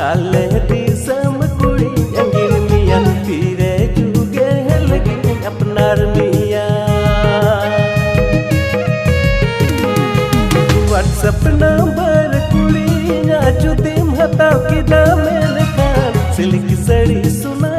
आले दिसम कुड़ी अंगिन मिया तीरे जुगे लगी अपनार मिया व्हाट्सएप नंबर कुड़ी जुदीम हताव किदा मेल खान सिल्क सड़ी सुना